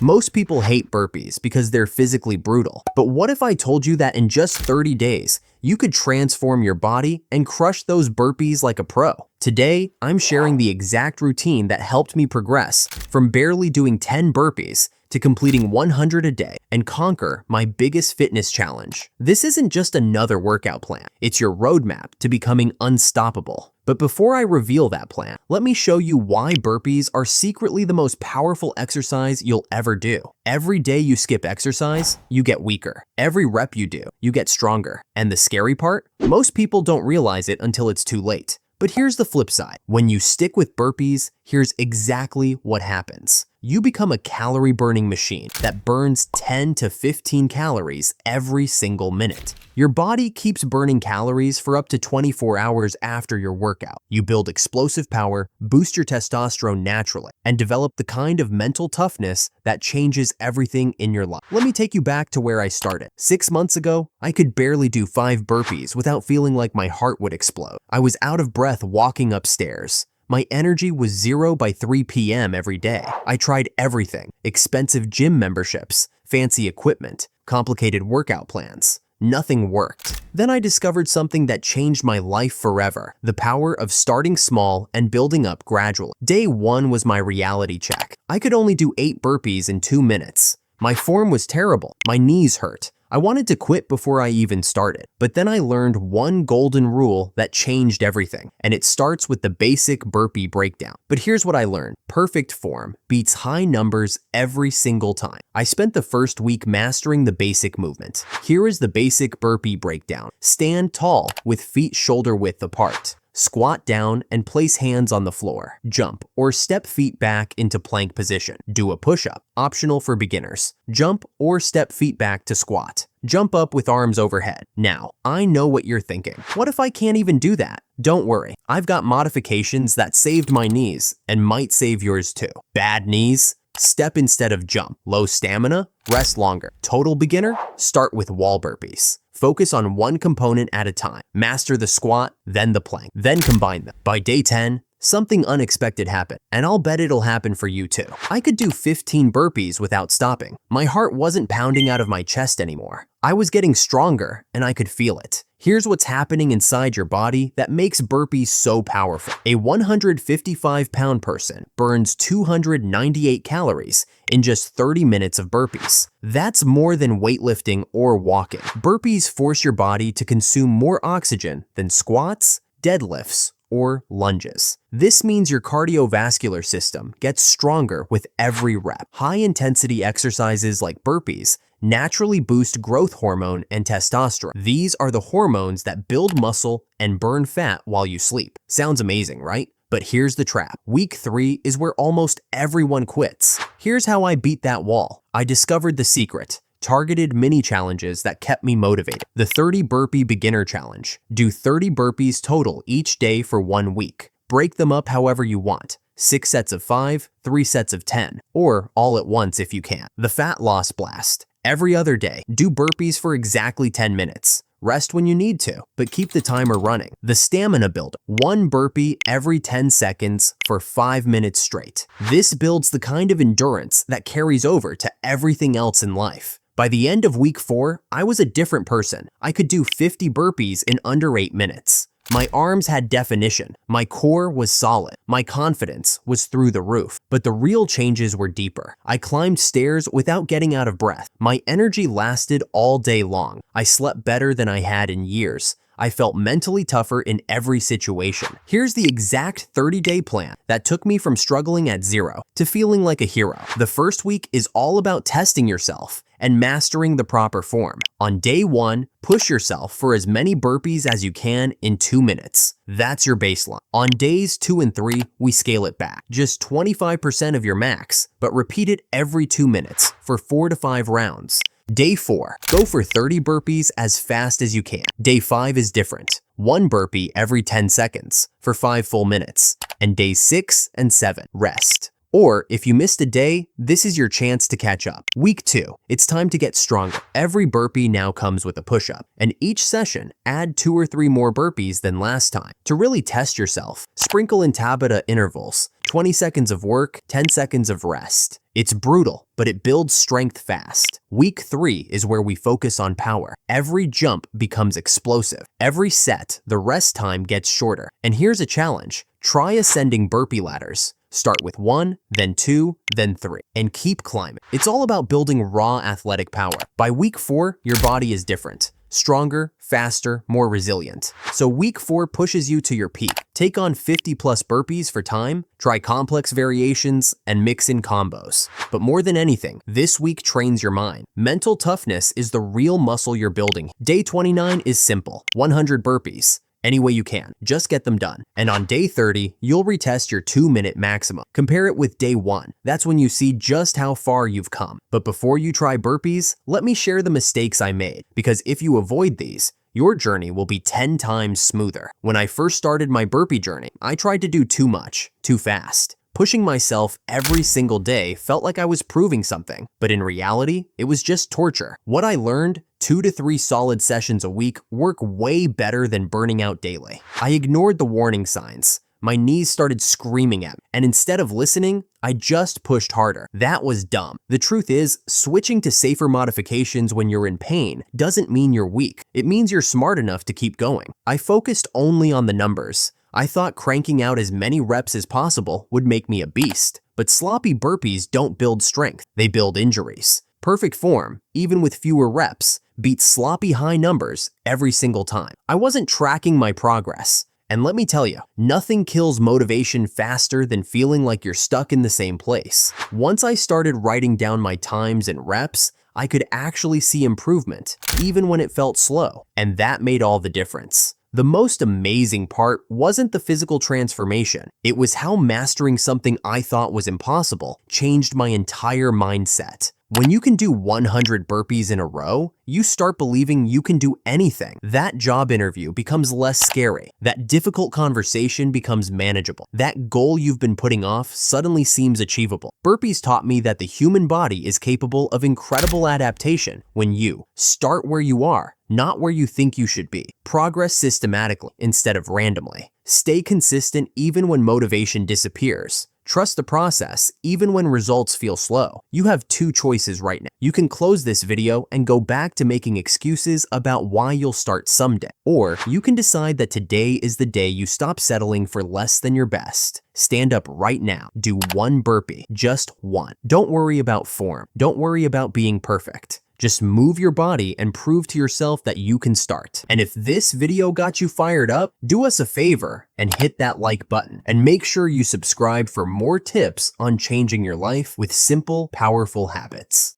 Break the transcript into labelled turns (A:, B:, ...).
A: Most people hate burpees because they're physically brutal. But what if I told you that in just 30 days, you could transform your body and crush those burpees like a pro? Today, I'm sharing the exact routine that helped me progress from barely doing 10 burpees to completing 100 a day and conquer my biggest fitness challenge. This isn't just another workout plan, it's your roadmap to becoming unstoppable. But before I reveal that plan, let me show you why burpees are secretly the most powerful exercise you'll ever do. Every day you skip exercise, you get weaker. Every rep you do, you get stronger. And the scary part? Most people don't realize it until it's too late. But here's the flip side. When you stick with burpees, here's exactly what happens. You become a calorie-burning machine that burns 10 to 15 calories every single minute. Your body keeps burning calories for up to 24 hours after your workout. You build explosive power, boost your testosterone naturally, and develop the kind of mental toughness that changes everything in your life. Let me take you back to where I started. 6 months ago, I could barely do 5 burpees without feeling like my heart would explode. I was out of breath walking upstairs. My energy was 0 by 3 p.m. every day. I tried everything: expensive gym memberships, fancy equipment, complicated workout plans. Nothing worked. Then I discovered something that changed my life forever: the power of starting small and building up gradually. Day 1 was my reality check. I could only do 8 burpees in 2 minutes. My form was terrible. My knees hurt. I wanted to quit before I even started. But then I learned one golden rule that changed everything, and it starts with the basic burpee breakdown. But here's what I learned. Perfect form beats high numbers every single time. I spent the first week mastering the basic movement. Here is the basic burpee breakdown. Stand tall with feet shoulder width apart. Squat down and place hands on the floor. Jump or step feet back into plank position. Do a push-up, optional for beginners. Jump or step feet back to squat. Jump up with arms overhead. Now, I know what you're thinking. What if I can't even do that? Don't worry, I've got modifications that saved my knees and might save yours too. Bad knees? Step instead of jump. Low stamina? Rest longer. Total beginner? Start with wall burpees. Focus on one component at a time. Master the squat, then the plank, then combine them. By day 10, something unexpected happened, and I'll bet it'll happen for you too. I could do 15 burpees without stopping. My heart wasn't pounding out of my chest anymore. I was getting stronger, and I could feel it. Here's what's happening inside your body that makes burpees so powerful. A 155-pound person burns 298 calories in just 30 minutes of burpees. That's more than weightlifting or walking. Burpees force your body to consume more oxygen than squats, deadlifts, or lunges. This means your cardiovascular system gets stronger with every rep. High-intensity exercises like burpees naturally boost growth hormone and testosterone. These are the hormones that build muscle and burn fat while you sleep. Sounds amazing, right? But here's the trap. Week 3 is where almost everyone quits. Here's how I beat that wall. I discovered the secret. Targeted mini challenges that kept me motivated. The 30 burpee beginner challenge. Do 30 burpees total each day for 1 week. Break them up however you want. 6 sets of 5, 3 sets of 10, or all at once if you can. The fat loss blast. Every other day, do burpees for exactly 10 minutes. Rest when you need to, but keep the timer running. The stamina builder. 1 burpee every 10 seconds for 5 minutes straight. This builds the kind of endurance that carries over to everything else in life. By the end of week 4, I was a different person. I could do 50 burpees in under 8 minutes. My arms had definition. My core was solid. My confidence was through the roof. But the real changes were deeper. I climbed stairs without getting out of breath. My energy lasted all day long. I slept better than I had in years. I felt mentally tougher in every situation. Here's the exact 30-day plan that took me from struggling at 0 to feeling like a hero. The first week is all about testing yourself and mastering the proper form. On day 1, push yourself for as many burpees as you can in 2 minutes. That's your baseline. On days 2 and 3, we scale it back. Just 25% of your max, but repeat it every 2 minutes for 4 to 5 rounds. Day 4, go for 30 burpees as fast as you can. Day 5 is different. 1 burpee every 10 seconds for 5 full minutes. And days 6 and 7, rest. Or if you missed a day, this is your chance to catch up. Week 2, it's time to get stronger. Every burpee now comes with a push-up, and each session, add 2 or 3 more burpees than last time. To really test yourself, sprinkle in Tabata intervals, 20 seconds of work, 10 seconds of rest. It's brutal, but it builds strength fast. Week 3 is where we focus on power. Every jump becomes explosive. Every set, the rest time gets shorter. And here's a challenge. Try ascending burpee ladders. Start with 1, then 2, then 3, and keep climbing. It's all about building raw athletic power. By week 4, your body is different. Stronger, faster, more resilient. So week 4 pushes you to your peak. Take on 50 plus burpees for time, try complex variations, and mix in combos. But more than anything, this week trains your mind. Mental toughness is the real muscle you're building. Day 29 is simple, 100 burpees. Any way you can, just get them done. And on day 30, you'll retest your 2-minute maximum. Compare it with day 1. That's when you see just how far you've come. But before you try burpees, let me share the mistakes I made, because if you avoid these, your journey will be 10 times smoother. When I first started my burpee journey, I tried to do too much, too fast. Pushing myself every single day felt like I was proving something, but in reality, it was just torture. What I learned, 2 to 3 solid sessions a week work way better than burning out daily. I ignored the warning signs. My knees started screaming at me, and instead of listening, I just pushed harder. That was dumb. The truth is, switching to safer modifications when you're in pain doesn't mean you're weak. It means you're smart enough to keep going. I focused only on the numbers. I thought cranking out as many reps as possible would make me a beast. But sloppy burpees don't build strength, they build injuries. Perfect form, even with fewer reps, beats sloppy high numbers every single time. I wasn't tracking my progress. And let me tell you, nothing kills motivation faster than feeling like you're stuck in the same place. Once I started writing down my times and reps, I could actually see improvement, even when it felt slow. And that made all the difference. The most amazing part wasn't the physical transformation. It was how mastering something I thought was impossible changed my entire mindset. When you can do 100 burpees in a row, you start believing you can do anything. That job interview becomes less scary. That difficult conversation becomes manageable. That goal you've been putting off suddenly seems achievable. Burpees taught me that the human body is capable of incredible adaptation when you start where you are, not where you think you should be. Progress systematically instead of randomly. Stay consistent even when motivation disappears. Trust the process, even when results feel slow. You have 2 choices right now. You can close this video and go back to making excuses about why you'll start someday. Or you can decide that today is the day you stop settling for less than your best. Stand up right now. Do 1 burpee, just 1. Don't worry about form. Don't worry about being perfect. Just move your body and prove to yourself that you can start. And if this video got you fired up, do us a favor and hit that like button. And make sure you subscribe for more tips on changing your life with simple, powerful habits.